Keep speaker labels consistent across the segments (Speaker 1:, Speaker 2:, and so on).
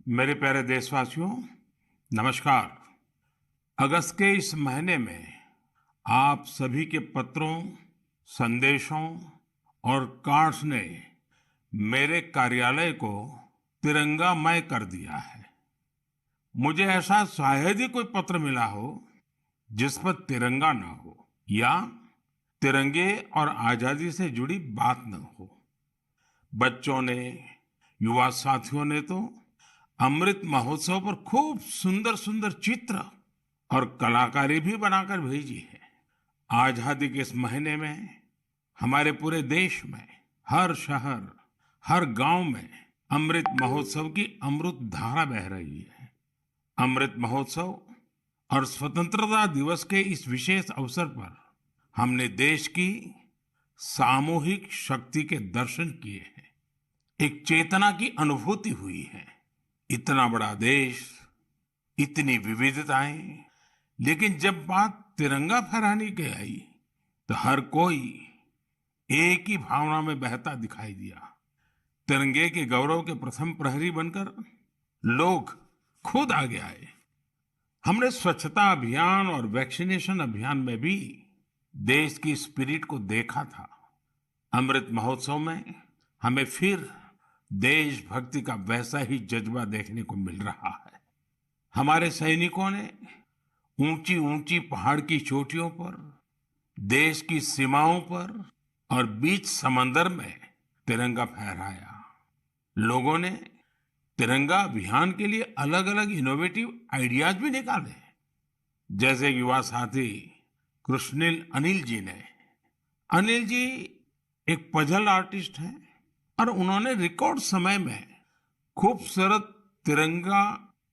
Speaker 1: मेरे प्यारे देशवासियों, नमस्कार। अगस्त के इस महीने में आप सभी के पत्रों, संदेशों और कार्ड्स ने मेरे कार्यालय को तिरंगामय कर दिया है। मुझे ऐसा शायद ही कोई पत्र मिला हो जिस पर तिरंगा ना हो या तिरंगे और आजादी से जुड़ी बात न हो। बच्चों ने, युवा साथियों ने तो अमृत महोत्सव पर खूब सुंदर सुंदर चित्र और कलाकारी भी बनाकर भेजी है। आजादी के इस महीने में हमारे पूरे देश में हर शहर, हर गांव में अमृत महोत्सव की अमृत धारा बह रही है। अमृत महोत्सव और स्वतंत्रता दिवस के इस विशेष अवसर पर हमने देश की सामूहिक शक्ति के दर्शन किए हैं। एक चेतना की अनुभूति हुई है। इतना बड़ा देश, इतनी विविधताएं, लेकिन जब बात तिरंगा फहराने की आई तो हर कोई एक ही भावना में बहता दिखाई दिया। तिरंगे के गौरव के प्रथम प्रहरी बनकर लोग खुद आगे आए। हमने स्वच्छता अभियान और वैक्सीनेशन अभियान में भी देश की स्पिरिट को देखा था। अमृत महोत्सव में हमें फिर देशभक्ति का वैसा ही जज्बा देखने को मिल रहा है। हमारे सैनिकों ने ऊंची ऊंची पहाड़ की चोटियों पर, देश की सीमाओं पर और बीच समंदर में तिरंगा फहराया। लोगों ने तिरंगा अभियान के लिए अलग अलग इनोवेटिव आइडियाज भी निकाले, जैसे युवा साथी कृष्णिल अनिल जी ने। अनिल जी एक पजल आर्टिस्ट हैं और उन्होंने रिकॉर्ड समय में खूबसूरत तिरंगा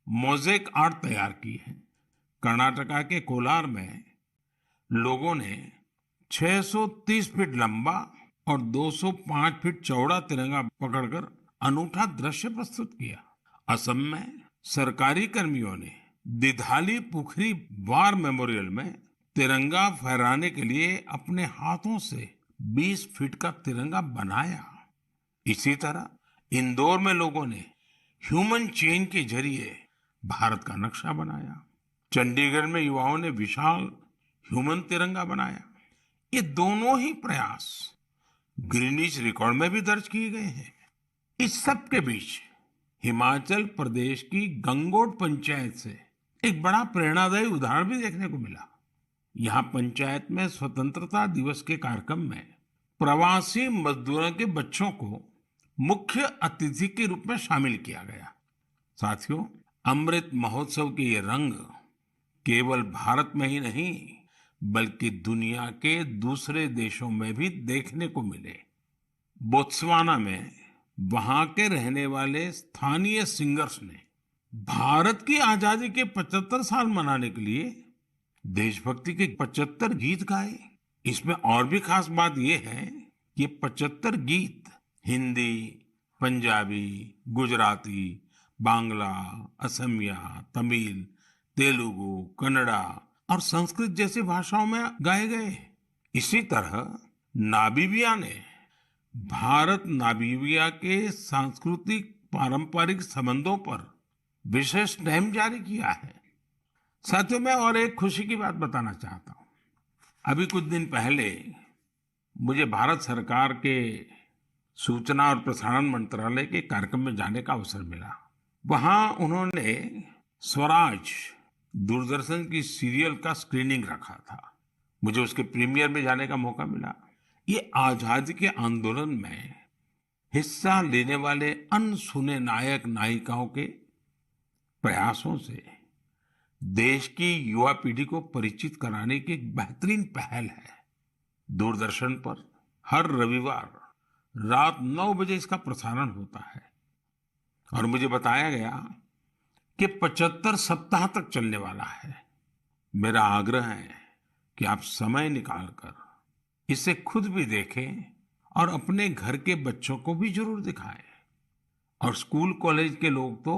Speaker 1: मोज़ेक आर्ट तैयार की है। कर्नाटका के कोलार में लोगों ने 630 फीट लंबा और 205 फीट चौड़ा तिरंगा पकड़कर अनूठा दृश्य प्रस्तुत किया। असम में सरकारी कर्मियों ने दिधाली पुखरी वार मेमोरियल में तिरंगा फहराने के लिए अपने हाथों से 20 फीट का तिरंगा बनाया। इसी तरह इंदौर में लोगों ने ह्यूमन चेन के जरिए भारत का नक्शा बनाया। चंडीगढ़ में युवाओं ने विशाल ह्यूमन तिरंगा बनाया। ये दोनों ही प्रयास गिनीज रिकॉर्ड में भी दर्ज किए गए हैं। इस सब के बीच हिमाचल प्रदेश की गंगोट पंचायत से एक बड़ा प्रेरणादायी उदाहरण भी देखने को मिला। यहाँ पंचायत में स्वतंत्रता दिवस के कार्यक्रम में प्रवासी मजदूरों के बच्चों को मुख्य अतिथि के रूप में शामिल किया गया। साथियों, अमृत महोत्सव के ये रंग केवल भारत में ही नहीं बल्कि दुनिया के दूसरे देशों में भी देखने को मिले। बोत्सवाना में वहां के रहने वाले स्थानीय सिंगर्स ने भारत की आजादी के 75 साल मनाने के लिए देशभक्ति के 75 गीत गाए। इसमें और भी खास बात यह है कि ये 75 गीत हिंदी, पंजाबी, गुजराती, बांग्ला, असमिया, तमिल, तेलुगु, कन्नड़ा और संस्कृत जैसी भाषाओं में गाए गए। इसी तरह नामीबिया ने भारत नामीबिया के सांस्कृतिक पारंपरिक संबंधों पर विशेष स्टैम्प जारी किया है। साथियों, मैं और एक खुशी की बात बताना चाहता हूँ। अभी कुछ दिन पहले मुझे भारत सरकार के सूचना और प्रसारण मंत्रालय के कार्यक्रम में जाने का अवसर मिला। वहां उन्होंने स्वराज दूरदर्शन की सीरियल का स्क्रीनिंग रखा था। मुझे उसके प्रीमियर में जाने का मौका मिला। ये आजादी के आंदोलन में हिस्सा लेने वाले अनसुने नायक नायिकाओं के प्रयासों से देश की युवा पीढ़ी को परिचित कराने की एक बेहतरीन पहल है। दूरदर्शन पर हर रविवार रात 9 बजे इसका प्रसारण होता है और मुझे बताया गया कि 75 सप्ताह तक चलने वाला है। मेरा आग्रह है कि आप समय निकालकर इसे खुद भी देखें और अपने घर के बच्चों को भी जरूर दिखाएं। और स्कूल कॉलेज के लोग तो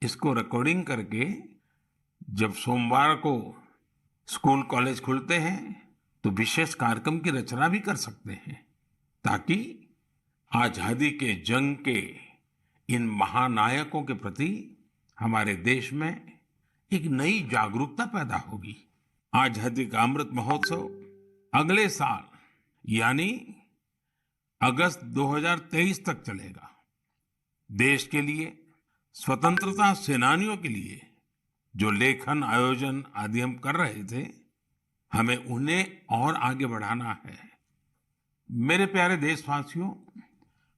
Speaker 1: इसको रिकॉर्डिंग करके जब सोमवार को स्कूल कॉलेज खुलते हैं तो विशेष कार्यक्रम की रचना भी कर सकते हैं, ताकि आजादी के जंग के इन महानायकों के प्रति हमारे देश में एक नई जागरूकता पैदा होगी। आजादी का अमृत महोत्सव अगले साल यानी अगस्त 2023 तक चलेगा। देश के लिए, स्वतंत्रता सेनानियों के लिए जो लेखन, आयोजन आदि हम कर रहे थे, हमें उन्हें और आगे बढ़ाना है। मेरे प्यारे देशवासियों,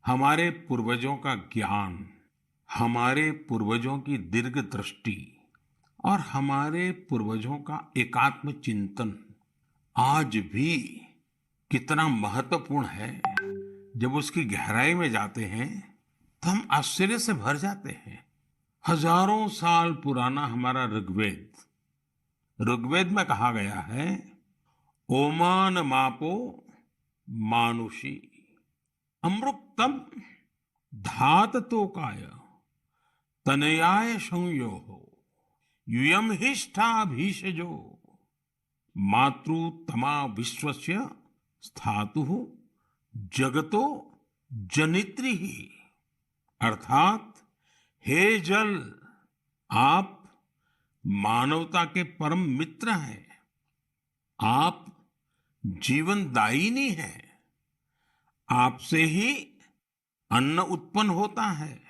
Speaker 1: हमारे पूर्वजों का ज्ञान, हमारे पूर्वजों की दीर्घ दृष्टि और हमारे पूर्वजों का एकात्म चिंतन आज भी कितना महत्वपूर्ण है। जब उसकी गहराई में जाते हैं तो हम आश्चर्य से भर जाते हैं। हजारों साल पुराना हमारा ऋग्वेद में कहा गया है, ओमान मापो मानुषी अमृक्तम धाततोकाय तनयाय संयो यूयम हिष्ठा भीषजो मातृतमा विश्वस्य स्थातु जगतो जनित्री ही। अर्थात हे जल, आप मानवता के परम मित्र हैं, आप जीवनदायिनी हैं, आपसे ही अन्न उत्पन्न होता है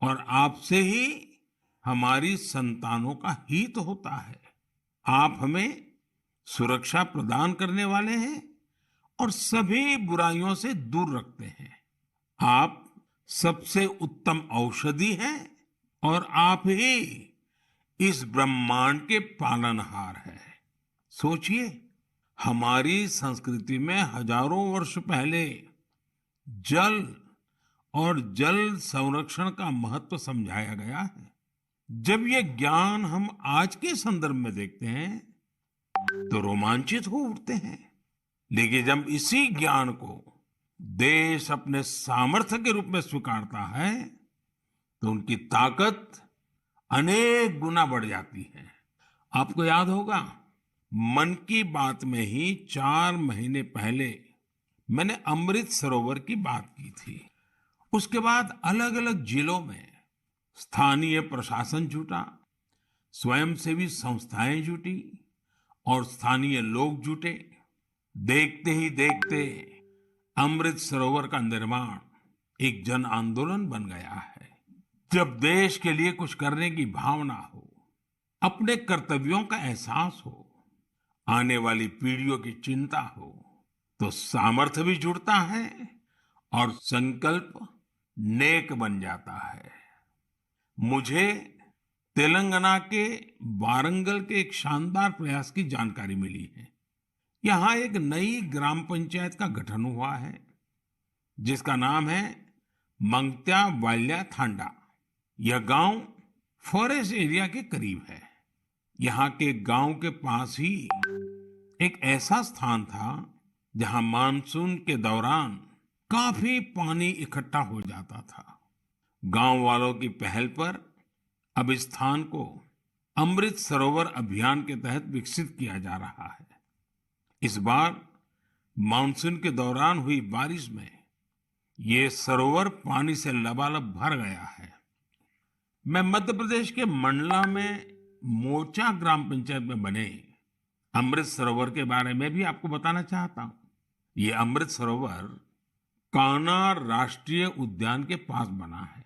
Speaker 1: और आपसे ही हमारी संतानों का हित होता है। आप हमें सुरक्षा प्रदान करने वाले हैं और सभी बुराइयों से दूर रखते हैं। आप सबसे उत्तम औषधि हैं और आप ही इस ब्रह्मांड के पालनहार हैं। सोचिए, हमारी संस्कृति में हजारों वर्ष पहले जल और जल संरक्षण का महत्व समझाया गया है। जब ये ज्ञान हम आज के संदर्भ में देखते हैं तो रोमांचित हो उठते हैं, लेकिन जब इसी ज्ञान को देश अपने सामर्थ्य के रूप में स्वीकारता है तो उनकी ताकत अनेक गुना बढ़ जाती है। आपको याद होगा, मन की बात में ही 4 महीने पहले मैंने अमृत सरोवर की बात की थी। उसके बाद अलग अलग जिलों में स्थानीय प्रशासन जुटा, स्वयंसेवी संस्थाएं जुटी और स्थानीय लोग जुटे। देखते ही देखते अमृत सरोवर का निर्माण एक जन आंदोलन बन गया है। जब देश के लिए कुछ करने की भावना हो, अपने कर्तव्यों का एहसास हो, आने वाली पीढ़ियों की चिंता हो, तो सामर्थ्य भी जुड़ता है और संकल्प नेक बन जाता है। मुझे तेलंगाना के वारंगल के एक शानदार प्रयास की जानकारी मिली है। यहाँ एक नई ग्राम पंचायत का गठन हुआ है जिसका नाम है मंगत्या वाल्या थांडा। यह गांव फॉरेस्ट एरिया के करीब है। यहाँ के गांव के पास ही एक ऐसा स्थान था जहाँ मानसून के दौरान काफी पानी इकट्ठा हो जाता था। गांव वालों की पहल पर अब इस स्थान को अमृत सरोवर अभियान के तहत विकसित किया जा रहा है। इस बार मानसून के दौरान हुई बारिश में ये सरोवर पानी से लबालब भर गया है। मैं मध्य प्रदेश के मंडला में मोचा ग्राम पंचायत में बने अमृत सरोवर के बारे में भी आपको बताना चाहता हूँ। ये अमृत सरोवर कान्हा राष्ट्रीय उद्यान के पास बना है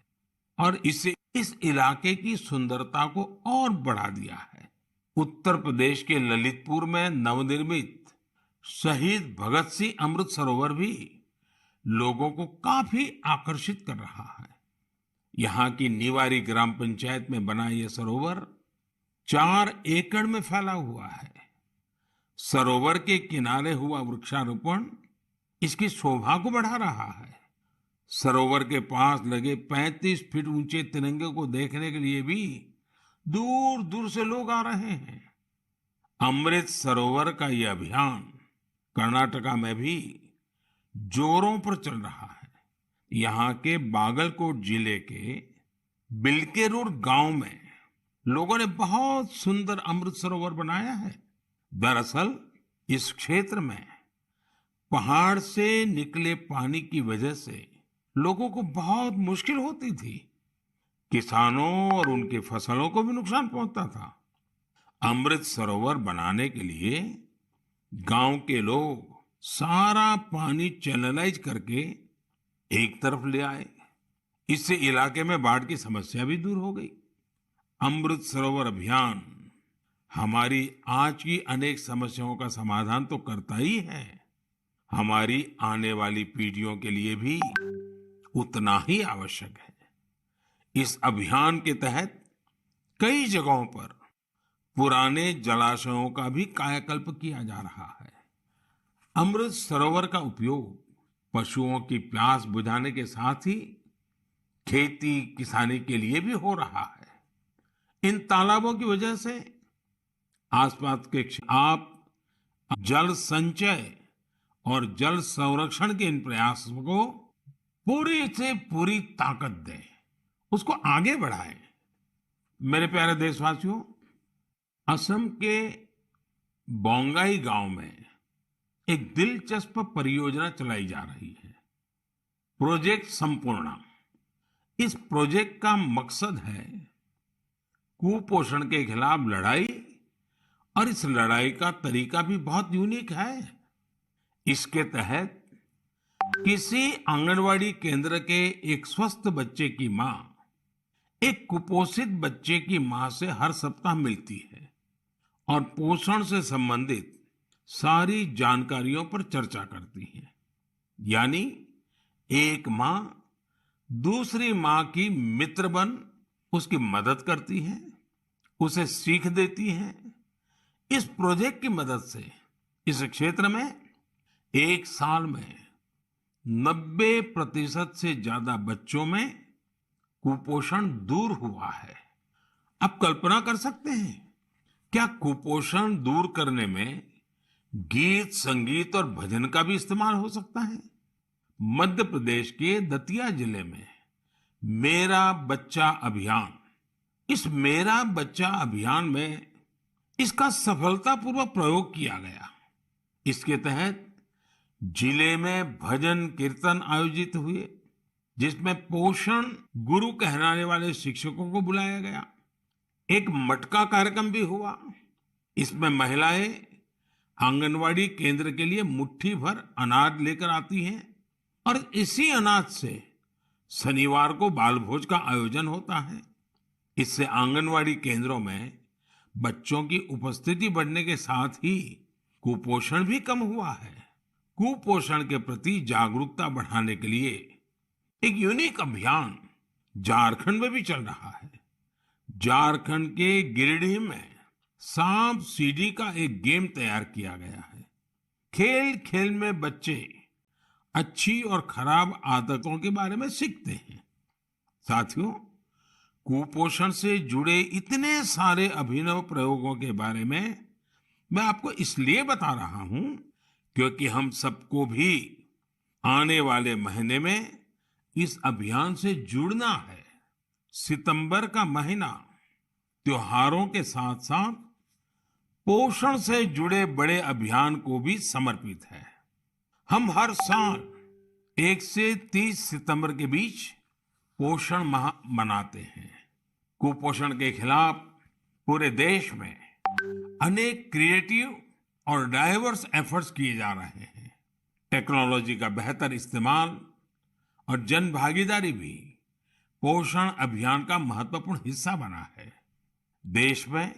Speaker 1: और इससे इस इलाके की सुंदरता को और बढ़ा दिया है। उत्तर प्रदेश के ललितपुर में नवनिर्मित शहीद भगत सिंह अमृत सरोवर भी लोगों को काफी आकर्षित कर रहा है। यहाँ की निवारी ग्राम पंचायत में बना यह सरोवर 4 एकड़ में फैला हुआ है। सरोवर के किनारे हुआ वृक्षारोपण इसकी शोभा को बढ़ा रहा है। सरोवर के पास लगे 35 फीट ऊंचे तिरंगे को देखने के लिए भी दूर दूर से लोग आ रहे हैं। अमृत सरोवर का यह अभियान कर्नाटका में भी जोरों पर चल रहा है। यहाँ के बागलकोट जिले के बिल्केरूर गांव में लोगों ने बहुत सुंदर अमृत सरोवर बनाया है। दरअसल इस क्षेत्र में पहाड़ से निकले पानी की वजह से लोगों को बहुत मुश्किल होती थी। किसानों और उनकी फसलों को भी नुकसान पहुंचता था। अमृत सरोवर बनाने के लिए गांव के लोग सारा पानी चैनलाइज करके एक तरफ ले आए। इससे इलाके में बाढ़ की समस्या भी दूर हो गई। अमृत सरोवर अभियान हमारी आज की अनेक समस्याओं का समाधान तो करता ही है, हमारी आने वाली पीढ़ियों के लिए भी उतना ही आवश्यक है। इस अभियान के तहत कई जगहों पर पुराने जलाशयों का भी कायाकल्प किया जा रहा है। अमृत सरोवर का उपयोग पशुओं की प्यास बुझाने के साथ ही खेती किसानी के लिए भी हो रहा है। इन तालाबों की वजह से आसपास के आप जल संचय और जल संरक्षण के इन प्रयासों को पूरी से पूरी ताकत दें, उसको आगे बढ़ाएं। मेरे प्यारे देशवासियों, असम के बोंगाई गांव में एक दिलचस्प परियोजना चलाई जा रही है, प्रोजेक्ट संपूर्णा। इस प्रोजेक्ट का मकसद है कुपोषण के खिलाफ लड़ाई, और इस लड़ाई का तरीका भी बहुत यूनिक है। इसके तहत किसी आंगनवाड़ी केंद्र के एक स्वस्थ बच्चे की मां एक कुपोषित बच्चे की मां से हर सप्ताह मिलती है और पोषण से संबंधित सारी जानकारियों पर चर्चा करती है। यानी एक मां दूसरी मां की मित्र बन उसकी मदद करती है, उसे सीख देती है। इस प्रोजेक्ट की मदद से इस क्षेत्र में एक साल में 90% से ज्यादा बच्चों में कुपोषण दूर हुआ है। आप कल्पना कर सकते हैं, क्या कुपोषण दूर करने में गीत संगीत और भजन का भी इस्तेमाल हो सकता है? मध्य प्रदेश के दतिया जिले में मेरा बच्चा अभियान, इस मेरा बच्चा अभियान में इसका सफलतापूर्वक प्रयोग किया गया। इसके तहत जिले में भजन कीर्तन आयोजित हुए, जिसमें पोषण गुरु कहलाने वाले शिक्षकों को बुलाया गया। एक मटका कार्यक्रम भी हुआ। इसमें महिलाएं आंगनवाड़ी केंद्र के लिए मुट्ठी भर अनाज लेकर आती हैं और इसी अनाज से शनिवार को बाल भोज का आयोजन होता है। इससे आंगनवाड़ी केंद्रों में बच्चों की उपस्थिति बढ़ने के साथ ही कुपोषण भी कम हुआ है। कुपोषण के प्रति जागरूकता बढ़ाने के लिए एक यूनिक अभियान झारखंड में भी चल रहा है। झारखंड के गिरिडीह में सांप सीढ़ी का एक गेम तैयार किया गया है। खेल खेल में बच्चे अच्छी और खराब आदतों के बारे में सीखते हैं। साथियों, कुपोषण से जुड़े इतने सारे अभिनव प्रयोगों के बारे में मैं आपको इसलिए बता रहा हूं क्योंकि हम सबको भी आने वाले महीने में इस अभियान से जुड़ना है। सितंबर का महीना त्योहारों के साथ साथ पोषण से जुड़े बड़े अभियान को भी समर्पित है। हम हर साल 1 से 30 सितंबर के बीच पोषण माह मनाते हैं। कुपोषण के खिलाफ पूरे देश में अनेक क्रिएटिव और डाइवर्स एफर्ट्स किए जा रहे हैं। टेक्नोलॉजी का बेहतर इस्तेमाल और जन भागीदारी भी पोषण अभियान का महत्वपूर्ण हिस्सा बना है। देश में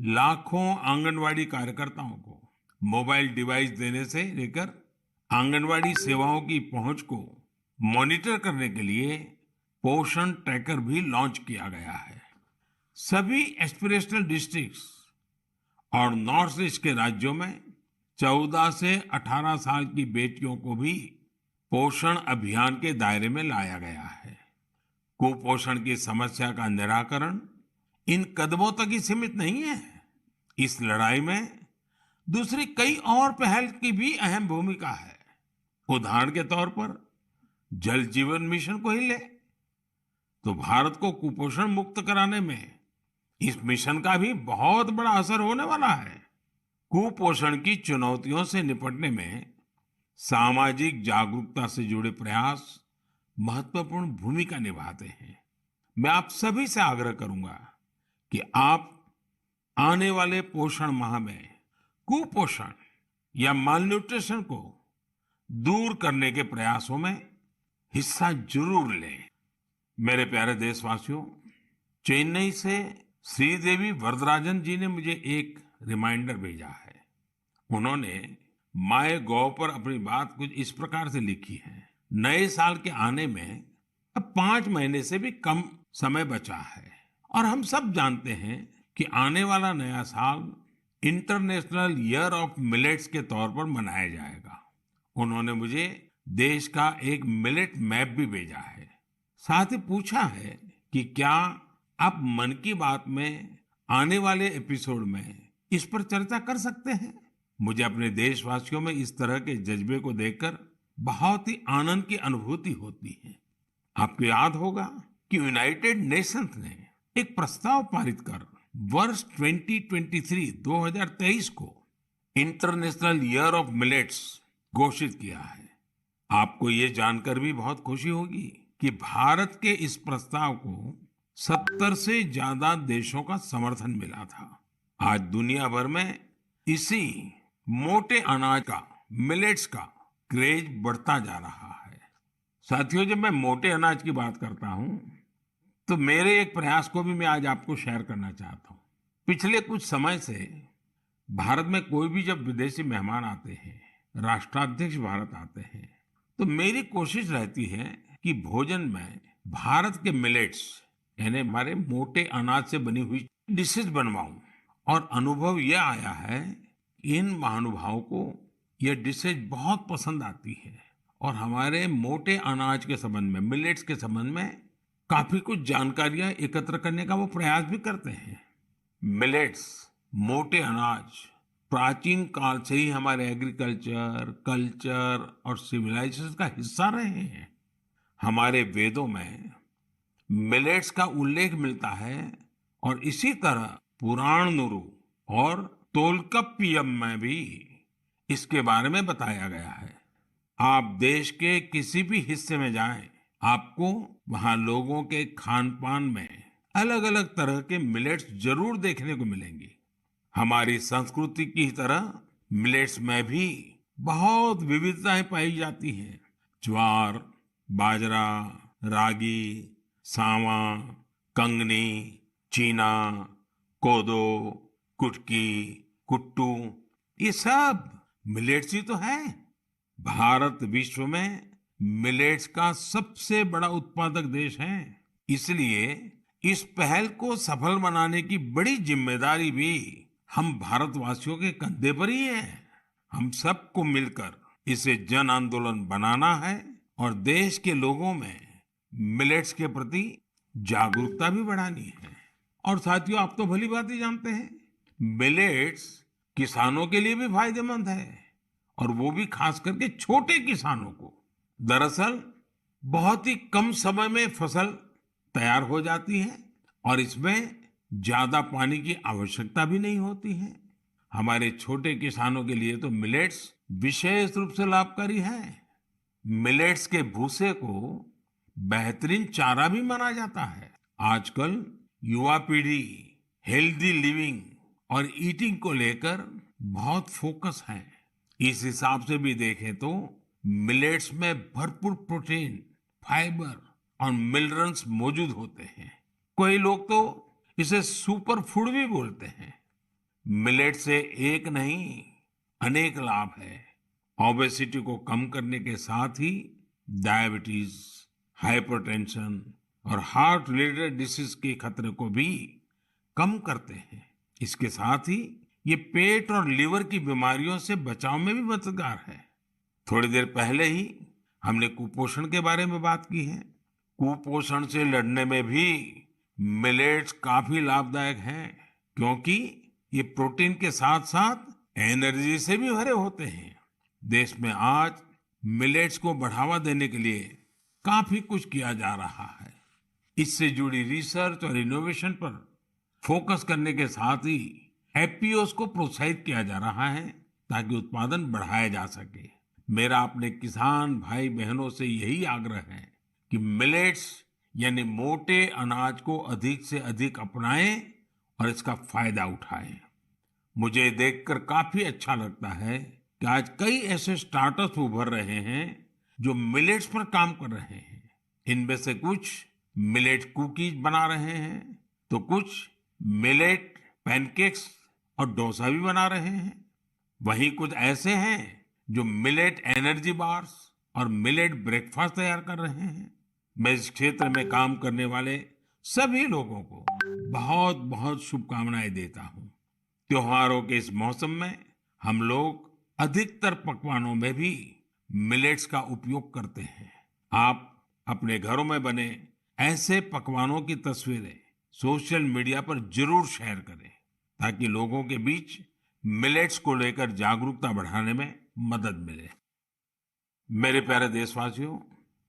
Speaker 1: लाखों आंगनवाड़ी कार्यकर्ताओं को मोबाइल डिवाइस देने से लेकर आंगनवाड़ी सेवाओं की पहुंच को मॉनिटर करने के लिए पोषण ट्रैकर भी लॉन्च किया गया है। सभी एस्पिरेशनल डिस्ट्रिक्ट्स और नॉर्थ ईस्ट के राज्यों में 14 से 18 साल की बेटियों को भी पोषण अभियान के दायरे में लाया गया है। कुपोषण की समस्या का निराकरण इन कदमों तक ही सीमित नहीं है। इस लड़ाई में दूसरी कई और पहल की भी अहम भूमिका है। उदाहरण के तौर पर जल जीवन मिशन को ही ले तो भारत को कुपोषण मुक्त कराने में इस मिशन का भी बहुत बड़ा असर होने वाला है। कुपोषण की चुनौतियों से निपटने में सामाजिक जागरूकता से जुड़े प्रयास महत्वपूर्ण भूमिका निभाते हैं। मैं आप सभी से आग्रह करूंगा कि आप आने वाले पोषण माह में कुपोषण या मालन्यूट्रिशन को दूर करने के प्रयासों में हिस्सा जरूर लें। मेरे प्यारे देशवासियों, चेन्नई से श्रीदेवी वरदराजन जी ने मुझे एक रिमाइंडर भेजा है। उन्होंने माय गॉव पर अपनी बात कुछ इस प्रकार से लिखी है। नए साल के आने में अब 5 महीने से भी कम समय बचा है और हम सब जानते हैं कि आने वाला नया साल इंटरनेशनल ईयर ऑफ मिलेट्स के तौर पर मनाया जाएगा। उन्होंने मुझे देश का एक मिलेट मैप भी भेजा है। साथ ही पूछा है कि क्या आप मन की बात में आने वाले एपिसोड में इस पर चर्चा कर सकते हैं। मुझे अपने देशवासियों में इस तरह के जज्बे को देखकर बहुत ही आनंद की अनुभूति होती है। आपको याद होगा कि यूनाइटेड नेशंस ने एक प्रस्ताव पारित कर वर्ष 2023 को इंटरनेशनल ईयर ऑफ मिलेट्स घोषित किया है। आपको ये जानकर भी बहुत खुशी होगी कि भारत के इस प्रस्ताव को 70 से ज्यादा देशों का समर्थन मिला था। आज दुनिया भर में इसी मोटे अनाज का, मिलेट्स का क्रेज बढ़ता जा रहा है। साथियों, जब मैं मोटे अनाज की बात करता हूं तो मेरे एक प्रयास को भी मैं आज आपको शेयर करना चाहता हूं। पिछले कुछ समय से भारत में कोई भी जब विदेशी मेहमान आते हैं, राष्ट्राध्यक्ष भारत आते हैं, तो मेरी कोशिश रहती है कि भोजन में भारत के मिलेट्स यानी हमारे मोटे अनाज से बनी हुई डिशेस बनवाऊं। और अनुभव यह आया है कि इन महानुभावों को यह डिशेज बहुत पसंद आती है और हमारे मोटे अनाज के संबंध में, मिलेट्स के संबंध में काफी कुछ जानकारियां एकत्र करने का वो प्रयास भी करते हैं। मिलेट्स, मोटे अनाज प्राचीन काल से ही हमारे एग्रीकल्चर, कल्चर और सिविलाइजेशन का हिस्सा रहे हैं। हमारे वेदों में मिलेट्स का उल्लेख मिलता है और इसी तरह पुराणनुरु और तोल्काप्पियम में भी इसके बारे में बताया गया है। आप देश के किसी भी हिस्से में जाएं, आपको वहां लोगों के खान पान में अलग अलग तरह के मिलेट्स जरूर देखने को मिलेंगे। हमारी संस्कृति की तरह मिलेट्स में भी बहुत विविधताएं पाई जाती हैं। ज्वार, बाजरा, रागी, सावा, कंगनी, चीना, कोदो, कुटकी, कुट्टू, ये सब मिलेट्स ही तो है। भारत विश्व में मिलेट्स का सबसे बड़ा उत्पादक देश है। इसलिए इस पहल को सफल बनाने की बड़ी जिम्मेदारी भी हम भारतवासियों के कंधे पर ही है। हम सबको मिलकर इसे जन आंदोलन बनाना है और देश के लोगों में मिलेट्स के प्रति जागरूकता भी बढ़ानी है। और साथियों, आप तो भली बात ही जानते हैं, मिलेट्स किसानों के लिए भी फायदेमंद है और वो भी खास करके छोटे किसानों को। दरअसल बहुत ही कम समय में फसल तैयार हो जाती है और इसमें ज्यादा पानी की आवश्यकता भी नहीं होती है। हमारे छोटे किसानों के लिए तो मिलेट्स विशेष रूप से लाभकारी है। मिलेट्स के भूसे को बेहतरीन चारा भी माना जाता है। आजकल युवा पीढ़ी हेल्दी लिविंग और ईटिंग को लेकर बहुत फोकस है। इस हिसाब से भी देखें तो मिलेट्स में भरपूर प्रोटीन, फाइबर और मिनरल्स मौजूद होते हैं। कोई लोग तो इसे सुपर फूड भी बोलते हैं। मिलेट से एक नहीं, अनेक लाभ है। ओबेसिटी को कम करने के साथ ही डायबिटीज, हाइपरटेंशन और हार्ट रिलेटेड डिसीज के खतरे को भी कम करते हैं। इसके साथ ही ये पेट और लीवर की बीमारियों से बचाव में भी मददगार है। थोड़ी देर पहले ही हमने कुपोषण के बारे में बात की है। कुपोषण से लड़ने में भी मिलेट्स काफी लाभदायक हैं, क्योंकि ये प्रोटीन के साथ साथ एनर्जी से भी भरे होते हैं। देश में आज मिलेट्स को बढ़ावा देने के लिए काफी कुछ किया जा रहा है। इससे जुड़ी रिसर्च और इनोवेशन पर फोकस करने के साथ ही एफपीओस को प्रोत्साहित किया जा रहा है ताकि उत्पादन बढ़ाया जा सके। मेरा अपने किसान भाई बहनों से यही आग्रह है कि मिलेट्स यानी मोटे अनाज को अधिक से अधिक अपनाएं और इसका फायदा उठाएं। मुझे देखकर काफी अच्छा लगता है कि आज कई ऐसे स्टार्टअप्स उभर रहे हैं जो मिलेट्स पर काम कर रहे हैं। इनमें से कुछ मिलेट कुकीज बना रहे हैं, तो कुछ मिलेट पैनकेक्स और डोसा भी बना रहे हैं। वहीं कुछ ऐसे हैं जो मिलेट एनर्जी बार्स और मिलेट ब्रेकफास्ट तैयार कर रहे हैं। मैं इस क्षेत्र में काम करने वाले सभी लोगों को बहुत बहुत शुभकामनाएं देता हूं। त्योहारों के इस मौसम में हम लोग अधिकतर पकवानों में भी मिलेट्स का उपयोग करते हैं। आप अपने घरों में बने ऐसे पकवानों की तस्वीरें सोशल मीडिया पर जरूर शेयर करें ताकि लोगों के बीच मिलेट्स को लेकर जागरूकता बढ़ाने में मदद मिले। मेरे प्यारे देशवासियों,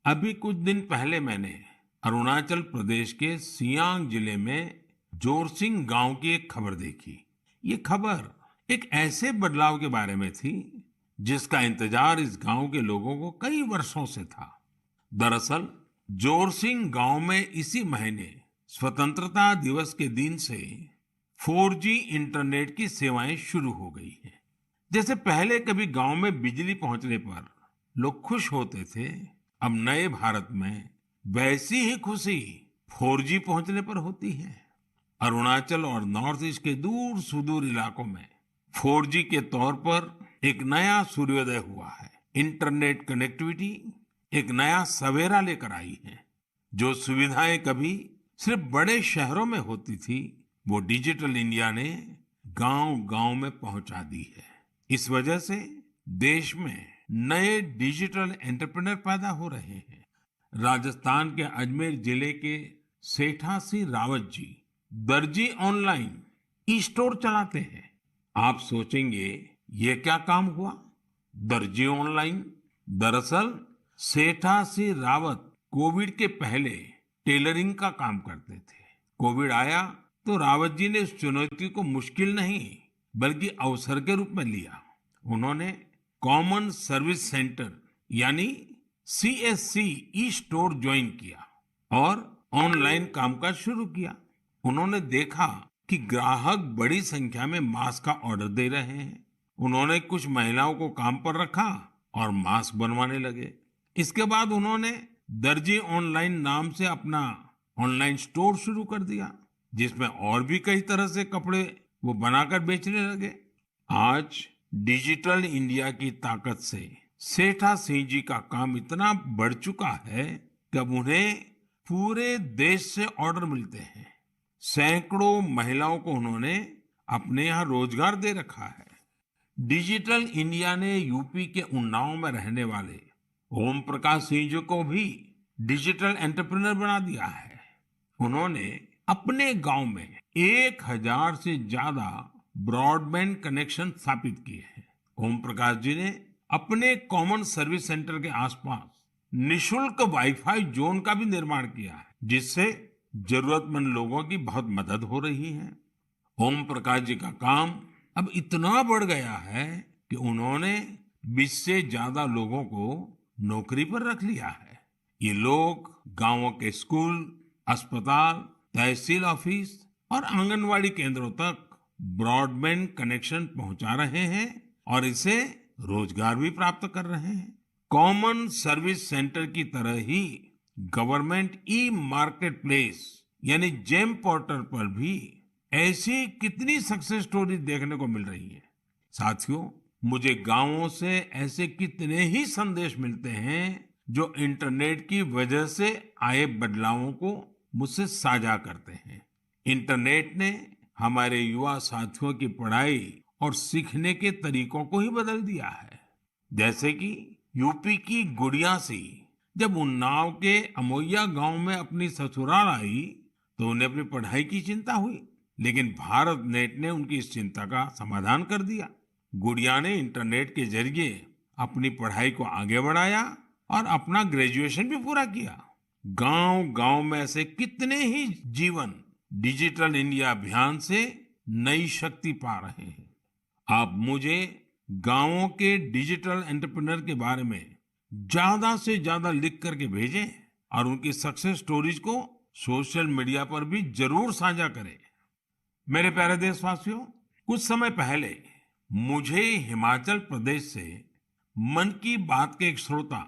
Speaker 1: अभी कुछ दिन पहले मैंने अरुणाचल प्रदेश के सियांग जिले में जोरसिंग गांव की एक खबर देखी। ये खबर एक ऐसे बदलाव के बारे में थी जिसका इंतजार इस गांव के लोगों को कई वर्षों से था। दरअसल जोरसिंग गांव में इसी महीने स्वतंत्रता दिवस के दिन से 4G इंटरनेट की सेवाएं शुरू हो गई हैं। जैसे पहले कभी गांव में बिजली पहुंचने पर लोग खुश होते थे, अब नए भारत में वैसी ही खुशी 4G पहुंचने पर होती है। अरुणाचल और नॉर्थ ईस्ट के दूर सुदूर इलाकों में 4G के तौर पर एक नया सूर्योदय हुआ है। इंटरनेट कनेक्टिविटी एक नया सवेरा लेकर आई है। जो सुविधाएं कभी सिर्फ बड़े शहरों में होती थी, वो डिजिटल इंडिया ने गांव-गांव में पहुंचा दी है। इस वजह से देश में नए डिजिटल एंटरप्रेन्योर पैदा हो रहे हैं। राजस्थान के अजमेर जिले के सेठा सिंह रावत जी दर्जी ऑनलाइन ई स्टोर चलाते हैं। आप सोचेंगे ये क्या काम हुआ? दर्जी ऑनलाइन, दरअसल सेठा सिंह रावत कोविड के पहले टेलरिंग का काम करते थे। कोविड आया तो रावत जी ने इस चुनौती को मुश्किल नहीं बल्कि अवसर के रूप में लिया। उन्होंने कॉमन सर्विस सेंटर यानी CSC ई स्टोर ज्वाइन किया और ऑनलाइन कामकाज शुरू किया। उन्होंने देखा कि ग्राहक बड़ी संख्या में मास्क का ऑर्डर दे रहे हैं। उन्होंने कुछ महिलाओं को काम पर रखा और मास्क बनवाने लगे। इसके बाद उन्होंने दर्जी ऑनलाइन नाम से अपना ऑनलाइन स्टोर शुरू कर दिया, जिसमें और भी कई तरह से कपड़े वो बनाकर बेचने लगे। आज डिजिटल इंडिया की ताकत से सेठा सिंह जी का काम इतना बढ़ चुका है कि अब उन्हें पूरे देश से ऑर्डर मिलते हैं। सैकड़ों महिलाओं को उन्होंने अपने यहाँ रोजगार दे रखा है। डिजिटल इंडिया ने यूपी के उन्नाव में रहने वाले ओम प्रकाश सिंह जी को भी डिजिटल एंटरप्रेन्योर बना दिया है। उन्होंने अपने गांव में 1000 से ज्यादा ब्रॉडबैंड कनेक्शन स्थापित किए हैं। ओम प्रकाश जी ने अपने कॉमन सर्विस सेंटर के आसपास निशुल्क वाईफाई जोन का भी निर्माण किया है, जिससे जरूरतमंद लोगों की बहुत मदद हो रही है। ओम प्रकाश जी का काम अब इतना बढ़ गया है कि उन्होंने 20 से ज्यादा लोगों को नौकरी पर रख लिया है। ये लोग गांवों के स्कूल, अस्पताल, तहसील ऑफिस और आंगनवाड़ी केंद्रों तक ब्रॉडबैंड कनेक्शन पहुंचा रहे हैं और इसे रोजगार भी प्राप्त कर रहे हैं। कॉमन सर्विस सेंटर की तरह ही गवर्नमेंट ई मार्केट प्लेस यानी जेम पोर्टल पर भी ऐसी कितनी सक्सेस स्टोरी देखने को मिल रही है। साथियों, मुझे गांवों से ऐसे कितने ही संदेश मिलते हैं जो इंटरनेट की वजह से आए बदलावों को मुझसे साझा करते हैं। इंटरनेट ने हमारे युवा साथियों की पढ़ाई और सीखने के तरीकों को ही बदल दिया है। जैसे कि यूपी की गुड़िया सी जब उन्नाव के अमोइया गांव में अपनी ससुराल आई तो उन्हें अपनी पढ़ाई की चिंता हुई, लेकिन भारत नेट ने उनकी इस चिंता का समाधान कर दिया। गुड़िया ने इंटरनेट के जरिए अपनी पढ़ाई को आगे बढ़ाया और अपना ग्रेजुएशन भी पूरा किया। गांव-गांव में ऐसे कितने ही जीवन डिजिटल इंडिया अभियान से नई शक्ति पा रहे हैं। आप मुझे गांवों के डिजिटल एंटरप्रेन्योर के बारे में ज्यादा से ज्यादा लिख करके भेजें और उनकी सक्सेस स्टोरीज को सोशल मीडिया पर भी जरूर साझा करें। मेरे प्यारे देशवासियों, कुछ समय पहले मुझे हिमाचल प्रदेश से मन की बात के एक श्रोता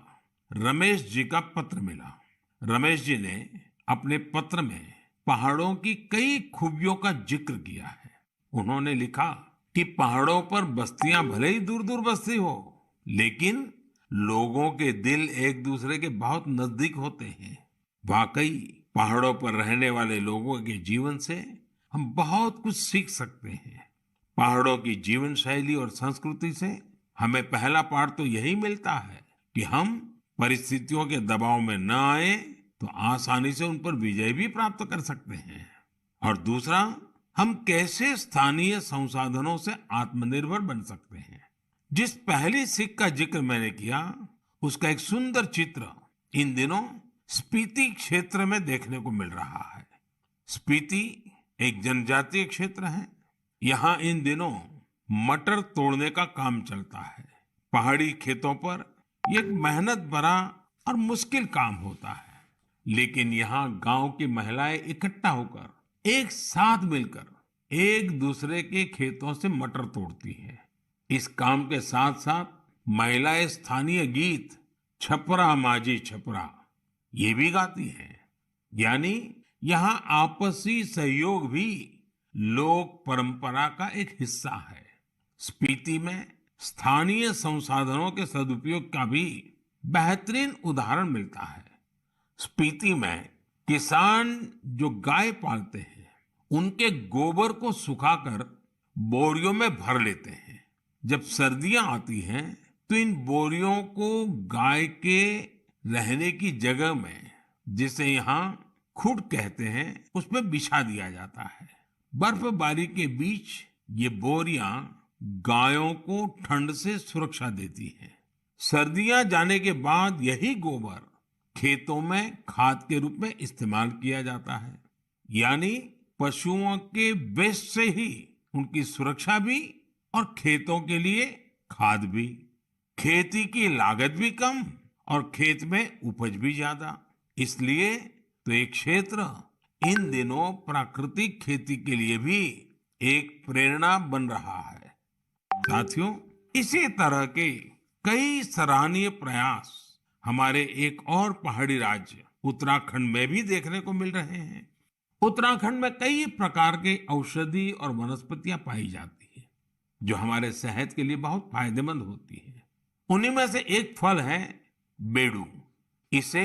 Speaker 1: रमेश जी का पत्र मिला। रमेश जी ने अपने पत्र में पहाड़ों की कई खूबियों का जिक्र किया है। उन्होंने लिखा कि पहाड़ों पर बस्तियां भले ही दूर दूर बसती हो, लेकिन लोगों के दिल एक दूसरे के बहुत नजदीक होते हैं। वाकई पहाड़ों पर रहने वाले लोगों के जीवन से हम बहुत कुछ सीख सकते हैं। पहाड़ों की जीवन शैली और संस्कृति से हमें पहला पाठ तो यही मिलता है कि हम परिस्थितियों के दबाव में न आए तो आसानी से उन पर विजय भी प्राप्त कर सकते हैं। और दूसरा, हम कैसे स्थानीय संसाधनों से आत्मनिर्भर बन सकते हैं। जिस पहली सीख का जिक्र मैंने किया, उसका एक सुंदर चित्र इन दिनों स्पीति क्षेत्र में देखने को मिल रहा है। स्पीति एक जनजातीय क्षेत्र है। यहाँ इन दिनों मटर तोड़ने का काम चलता है। पहाड़ी खेतों पर ये एक मेहनत भरा और मुश्किल काम होता है, लेकिन यहाँ गांव की महिलाएं इकट्ठा होकर एक साथ मिलकर एक दूसरे के खेतों से मटर तोड़ती हैं। इस काम के साथ साथ महिलाएं स्थानीय गीत छपरा माझी छपरा ये भी गाती हैं। यानी यहाँ आपसी सहयोग भी लोक परंपरा का एक हिस्सा है। स्पीति में स्थानीय संसाधनों के सदुपयोग का भी बेहतरीन उदाहरण मिलता है। स्पीति में किसान जो गाय पालते हैं, उनके गोबर को सुखाकर बोरियों में भर लेते हैं। जब सर्दियां आती हैं तो इन बोरियों को गाय के रहने की जगह में, जिसे यहाँ खुड कहते हैं, उसमें बिछा दिया जाता है। बर्फबारी के बीच ये बोरियां गायों को ठंड से सुरक्षा देती हैं। सर्दियां जाने के बाद यही गोबर खेतों में खाद के रूप में इस्तेमाल किया जाता है। यानी पशुओं के वेस्ट से ही उनकी सुरक्षा भी और खेतों के लिए खाद भी। खेती की लागत भी कम और खेत में उपज भी ज्यादा। इसलिए तो एक क्षेत्र इन दिनों प्राकृतिक खेती के लिए भी एक प्रेरणा बन रहा है। साथियों, इसी तरह के कई सराहनीय प्रयास हमारे एक और पहाड़ी राज्य उत्तराखंड में भी देखने को मिल रहे हैं। उत्तराखंड में कई प्रकार के औषधि और वनस्पतियां पाई जाती है, जो हमारे सेहत के लिए बहुत फायदेमंद होती है। उन्हीं में से एक फल है बेडू। इसे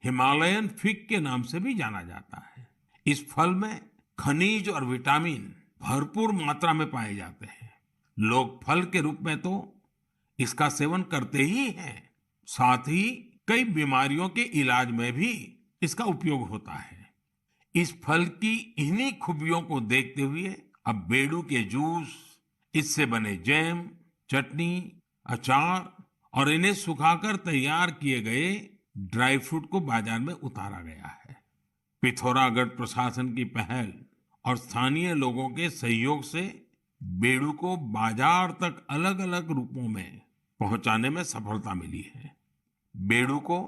Speaker 1: हिमालयन फिग के नाम से भी जाना जाता है। इस फल में खनिज और विटामिन भरपूर मात्रा में पाए जाते हैं। लोग फल के रूप में तो इसका सेवन करते ही हैं, साथ ही कई बीमारियों के इलाज में भी इसका उपयोग होता है। इस फल की इन्हीं खूबियों को देखते हुए अब बेडू के जूस, इससे बने जैम, चटनी, अचार और इन्हें सुखाकर तैयार किए गए ड्राई फ्रूट को बाजार में उतारा गया है। पिथौरागढ़ प्रशासन की पहल और स्थानीय लोगों के सहयोग से बेडू को बाजार तक अलग अलग रूपों में पहुंचाने में सफलता मिली है। बेडू को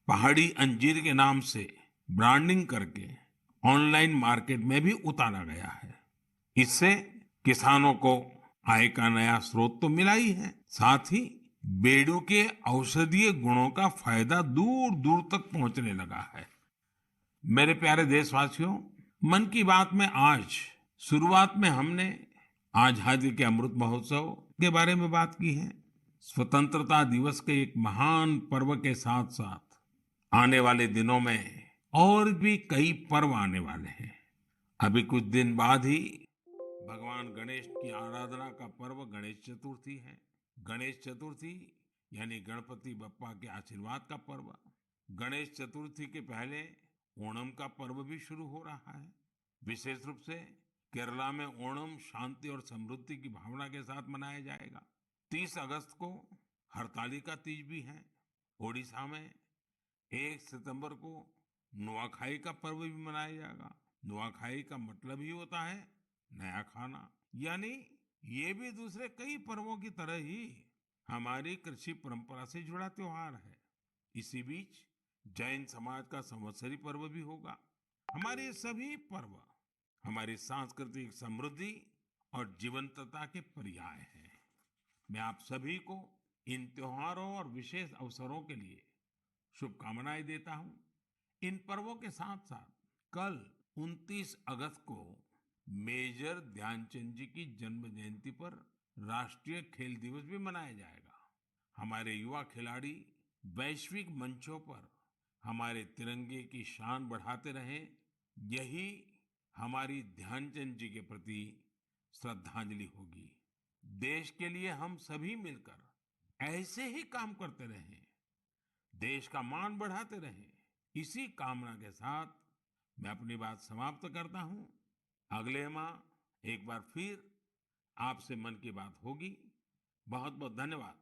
Speaker 1: पहाड़ी अंजीर के नाम से ब्रांडिंग करके ऑनलाइन मार्केट में भी उतारा गया है। इससे किसानों को आय का नया स्रोत तो मिला ही है, साथ ही बेडू के औषधीय गुणों का फायदा दूर दूर तक पहुंचने लगा है। मेरे प्यारे देशवासियों, मन की बात में आज शुरुआत में हमने आजादी के अमृत महोत्सव के बारे में बात की है। स्वतंत्रता दिवस के एक महान पर्व के साथ साथ आने वाले दिनों में और भी कई पर्व आने वाले हैं। अभी कुछ दिन बाद ही भगवान गणेश की आराधना का पर्व गणेश चतुर्थी है। गणेश चतुर्थी यानी गणपति बप्पा के आशीर्वाद का पर्व। गणेश चतुर्थी के पहले ओणम का पर्व भी शुरू हो रहा है। विशेष रूप से केरला में ओणम शांति और समृद्धि की भावना के साथ मनाया जाएगा। 30 अगस्त को हरतालिका तीज भी है। ओडिशा में 1 सितंबर को नुआखाई का पर्व भी मनाया जाएगा। नुआखाई का मतलब ही होता है नया खाना। यानी ये भी दूसरे कई पर्वों की तरह ही हमारी कृषि परंपरा से जुड़ा त्योहार है। इसी बीच जैन समाज का संवत्सरी पर्व भी होगा। हमारे ये सभी पर्व हमारी सांस्कृतिक समृद्धि और जीवंतता के पर्याय हैं। मैं आप सभी को इन त्योहारों और विशेष अवसरों के लिए शुभकामनाएं देता हूं। इन पर्वों के साथ साथ कल 29 अगस्त को मेजर ध्यानचंद जी की जन्म जयंती पर राष्ट्रीय खेल दिवस भी मनाया जाएगा। हमारे युवा खिलाड़ी वैश्विक मंचों पर हमारे तिरंगे की शान बढ़ाते रहें, यही हमारी ध्यानचंद जी के प्रति श्रद्धांजलि होगी। देश के लिए हम सभी मिलकर ऐसे ही काम करते रहें, देश का मान बढ़ाते रहें। इसी कामना के साथ मैं अपनी बात समाप्त करता हूं। अगले माह एक बार फिर आपसे मन की बात होगी। बहुत बहुत धन्यवाद।